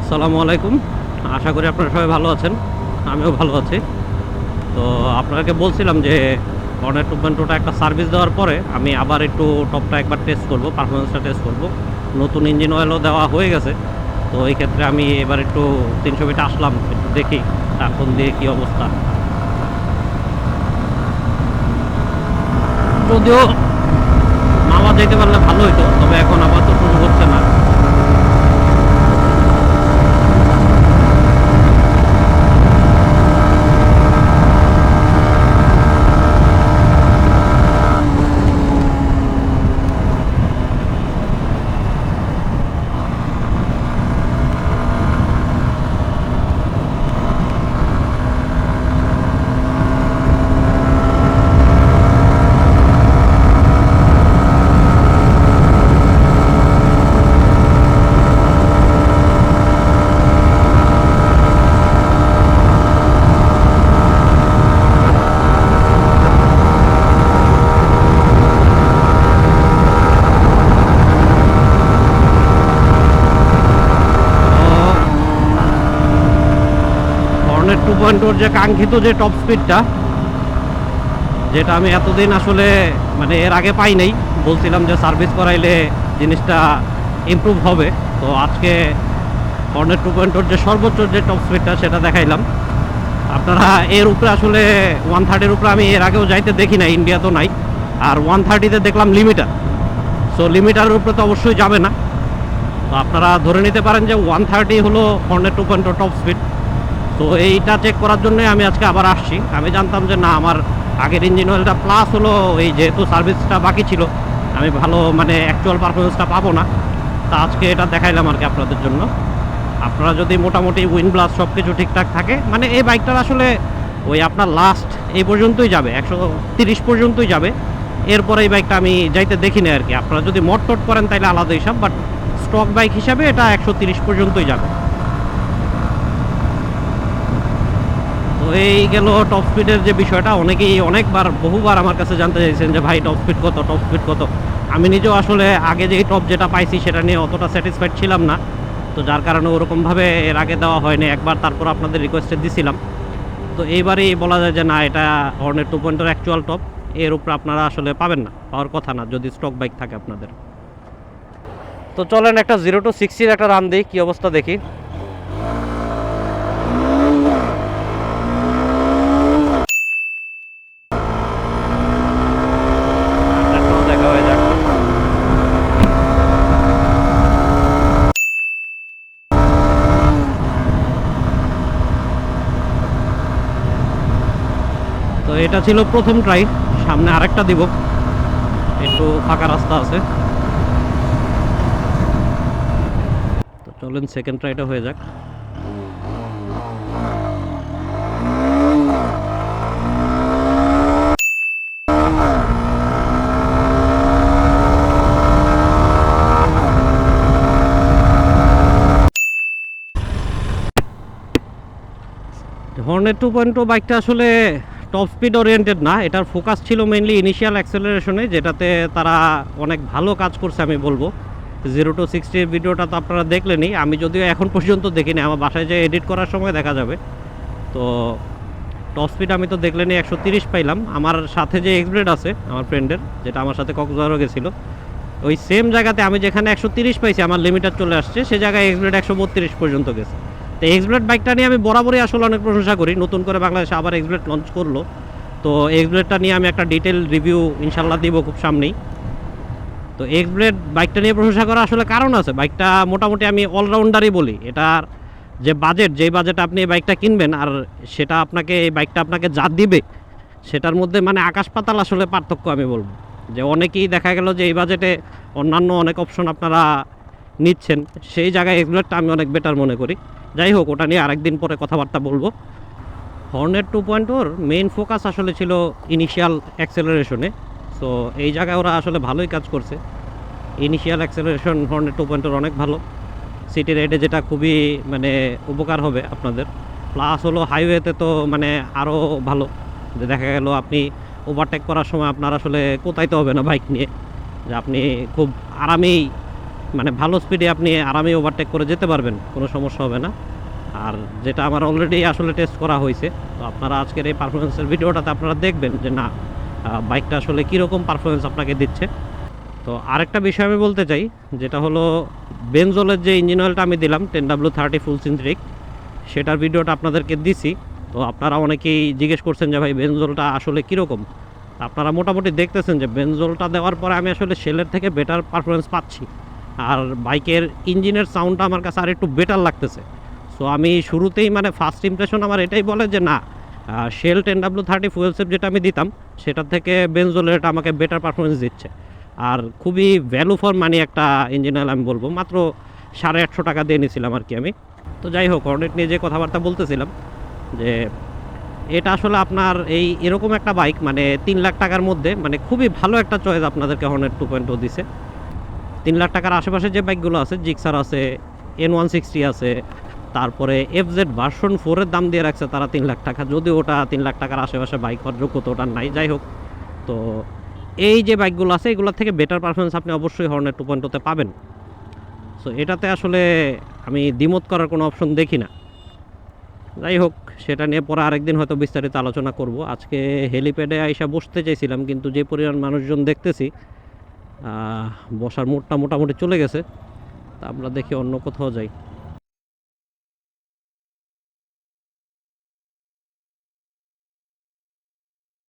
আসসালামু আলাইকুম। আশা করি আপনারা সবাই ভালো আছেন। আমিও ভালো আছি। তো আপনাকে বলছিলাম যে হর্নেট 2.0 টা একটা সার্ভিস দেওয়ার পরে আমি আবার একটু টপটা একবার টেস্ট করব, পারফরম্যান্সটা টেস্ট করব। নতুন ইঞ্জিন অয়েলও দেওয়া হয়ে গেছে। তো এই ক্ষেত্রে আমি এবার একটু 300 ফিটে আসলাম, একটু দেখি এখন দিয়ে কী অবস্থা। যদিও নামা যেতে পারলে ভালো হতো, তবে এখন আপাতত শুরু হচ্ছে না। হর্নেট 2.0 যে কাঙ্ক্ষিত যে টপ স্পিডটা, যেটা আমি এতদিন আসলে মানে এর আগে পাই নাই, বলছিলাম যে সার্ভিস করাইলে জিনিসটা ইমপ্রুভ হবে। তো আজকে হর্নেট 2.0 যে সর্বোচ্চ যে টপ স্পিডটা সেটা দেখাইলাম আপনারা। এর উপরে আসলে 130-এর উপরে আমি এর আগেও যাইতে দেখি না, ইন্ডিয়া তো নাই। আর 130-তে দেখলাম লিমিটার। সো লিমিটারের উপরে তো অবশ্যই যাবে না। তো আপনারা ধরে নিতে পারেন যে 130 হলো হর্নেট 2.0 টপ স্পিড। তো এইটা চেক করার জন্য আমি আজকে আবার আসছি। আমি জানতাম যে না, আমার আগের ইঞ্জিন অয়েলটা প্লাস হলো, এই যেহেতু সার্ভিসটা বাকি ছিল, আমি ভালো মানে অ্যাকচুয়াল পারফরমেন্সটা পাবো না। তা আজকে এটা দেখাইলাম আর কি আপনাদের জন্য। আপনারা যদি মোটামুটি উইন্ড ব্লাস্ট সব কিছু ঠিকঠাক থাকে, মানে এই বাইকটার আসলে ওই আপনার লাস্ট এই পর্যন্তই যাবে, 130 পর্যন্তই যাবে। এরপরে এই বাইকটা আমি যাইতে দেখি না আর কি। আপনারা যদি মট টট করেন তাহলে আলাদা হিসাব, বাট স্টক বাইক হিসাবে এটা 130 পর্যন্তই যাবে। তো এই গেল টপ স্পিডের যে বিষয়টা। অনেকেই অনেকবার বহুবার আমার কাছে জানতে চাইছেন যে ভাই টপ স্পিড কত, টপ স্পিড কত। আমি নিজেও আসলে আগে যে টপ যেটা পাইছি সেটা নিয়ে অতটা স্যাটিসফাইড ছিলাম না। তো যার কারণে ওরকমভাবে এর আগে দেওয়া হয়নি, একবার তারপর আপনাদের রিকোয়েস্টে দিছিলাম। তো এইবারই বলা যায় যে না, এটা হর্নেট 2.0 অ্যাকচুয়াল টপ। এর উপরে আপনারা আসলে পাবেন না, পাওয়ার কথা না যদি স্টক বাইক থাকে আপনাদের। তো চলেন একটা 0 to 60 একটা রান দিই, কী অবস্থা দেখি। দেখা হয়ে যাক। তো এটা ছিল প্রথম ট্রাই, সামনে আরেকটা দিব, একটু ফাঁকা রাস্তা আছে। তো চলেন সেকেন্ড ট্রাইটা হয়ে যাক। হর্নেট 2.0 বাইকটা আসলে টপ স্পিড ওরিয়েন্টেড না, এটার ফোকাস ছিল মেইনলি ইনিশিয়াল অ্যাক্সেলারেশনে, যেটাতে তারা অনেক ভালো কাজ করছে আমি বলবো। 0 to 60 ভিডিওটা তো আপনারা দেখলেনই, আমি যদিও এখন পর্যন্ত দেখিনি, আমার বাসায় যে এডিট করার সময় দেখা যাবে। তো টপ স্পিড আমি তো দেখলেনি 130 পাইলাম। আমার সাথে যে এক্সব্লেড আছে আমার ফ্রেন্ডের, যেটা আমার সাথে কক্সবাজারও গেছিলো, ওই সেম জায়গাতে আমি যেখানে 130 পাইছি, আমার লিমিটার চলে আসছে, সে জায়গায় এক্সব্লেড 132 পর্যন্ত গেছে। তো এক্সব্লেড বাইকটা নিয়ে আমি বরাবরই আসলে অনেক প্রশংসা করি। নতুন করে বাংলাদেশে আবার এক্সব্লেড লঞ্চ করলো, তো এক্সব্লেডটা নিয়ে আমি একটা ডিটেল রিভিউ ইনশাল্লাহ দিব খুব সামনেই। তো এক্সব্লেড বাইকটা নিয়ে প্রশংসা করা আসলে কারণ আছে, বাইকটা মোটামুটি আমি অলরাউন্ডারই বলি। এটার যে বাজেট, যেই বাজেট আপনি এই বাইকটা কিনবেন আর সেটা আপনাকে, এই বাইকটা আপনাকে যা দিবে সেটার মধ্যে মানে আকাশ পাতাল আসলে পার্থক্য আমি বলবো। যে অনেকেই দেখা গেল যে এই বাজেটে অন্যান্য অনেক অপশন আপনারা নিচ্ছেন, সেই জায়গায় এক্সব্লেডটা আমি অনেক বেটার মনে করি। যাই হোক, ওটা নিয়ে আরেকদিন পরে কথাবার্তা বলবো। হর্নেট 2.0-র মেইন ফোকাস আসলে ছিল ইনিশিয়াল অ্যাক্সেলারেশনে। সো এই জায়গায় ওরা আসলে ভালোই কাজ করছে। ইনিশিয়াল অ্যাক্সেলারেশন হর্নেট 2.0 অনেক ভালো, সিটি রাইডে যেটা খুবই মানে উপকার হবে আপনাদের। প্লাস হলো হাইওয়েতে তো মানে আরও ভালো, যে দেখা গেল আপনি ওভারটেক করার সময় আপনার আসলে কোথায় তো হবে না বাইক নিয়ে, যে আপনি খুব আরামেই মানে ভালো স্পিডে আপনি আরামে ওভারটেক করে যেতে পারবেন, কোনো সমস্যা হবে না। আর যেটা আমার অলরেডি আসলে টেস্ট করা হয়েছে, তো আপনারা আজকের এই পারফরমেন্সের ভিডিওটাতে আপনারা দেখবেন যে না বাইকটা আসলে কীরকম পারফরমেন্স আপনাকে দিচ্ছে। তো আরেকটা বিষয় আমি বলতে চাই, যেটা হলো বেনজোলের যে ইঞ্জিন অয়েলটা আমি দিলাম 10W30 ফুল সিনথেটিক, সেটার ভিডিওটা আপনাদেরকে দিছি। তো আপনারা অনেকেই জিজ্ঞেস করছেন যে ভাই বেনজোলটা আসলে কীরকম। আপনারা মোটামুটি দেখতেছেন যে বেনজোলটা দেওয়ার পরে আমি আসলে শেলের থেকে বেটার পারফরমেন্স পাচ্ছি, আর বাইকের ইঞ্জিনের সাউন্ডটা আমার কাছে আর একটু বেটার লাগতেছে। সো আমি শুরুতেই মানে ফার্স্ট ইমপ্রেশন আমার এটাই বলে যে না, শেল 10W30 ফুয়েল সেফ যেটা আমি দিতাম সেটার থেকে বেনজোলের এটা আমাকে বেটার পারফরমেন্স দিচ্ছে। আর খুবই ভ্যালু ফর মানি একটা ইঞ্জিন অয়েল আমি বলবো, মাত্র 850 টাকা দিয়ে নিয়েছিলাম আর কি আমি। তো যাই হোক, হর্নেট নিয়ে যে কথাবার্তা বলতেছিলাম, যে এটা আসলে আপনার এরকম একটা বাইক মানে 3 লাখ টাকার মধ্যে মানে খুবই ভালো একটা চয়েস আপনাদেরকে হর্নেট 2.0 দিছে। 3 লাখ টাকার আশেপাশে যে বাইকগুলো আছে, জিক্সার আছে, N160 আছে, তারপরে FZ ভার্সন 4 এর দাম দিয়ে রাখছে তারা 3 লাখ টাকা, যদিও ওটা 3 লাখ টাকার আশেপাশে বাইক হওয়ার যোগ্যতা ওটা নাই। যাই হোক, তো এই যে বাইকগুলো আছে এগুলোর থেকে বেটার পারফরমেন্স আপনি অবশ্যই হর্নেট 2.0-তে পাবেন। সো এটাতে আসলে আমি দ্বিমত করার কোনো অপশন দেখি না। যাই হোক, সেটা নিয়ে পরে আরেকদিন হয়তো বিস্তারিত আলোচনা করব। আজকে হেলিপ্যাডে আইসা বসতে চাইছিলাম, কিন্তু যে পরিমাণ মানুষজন দেখতেছি বসার মুডটা মোটামুটি চলে গেছে। তা আমরা দেখি অন্য কোথাও যাই।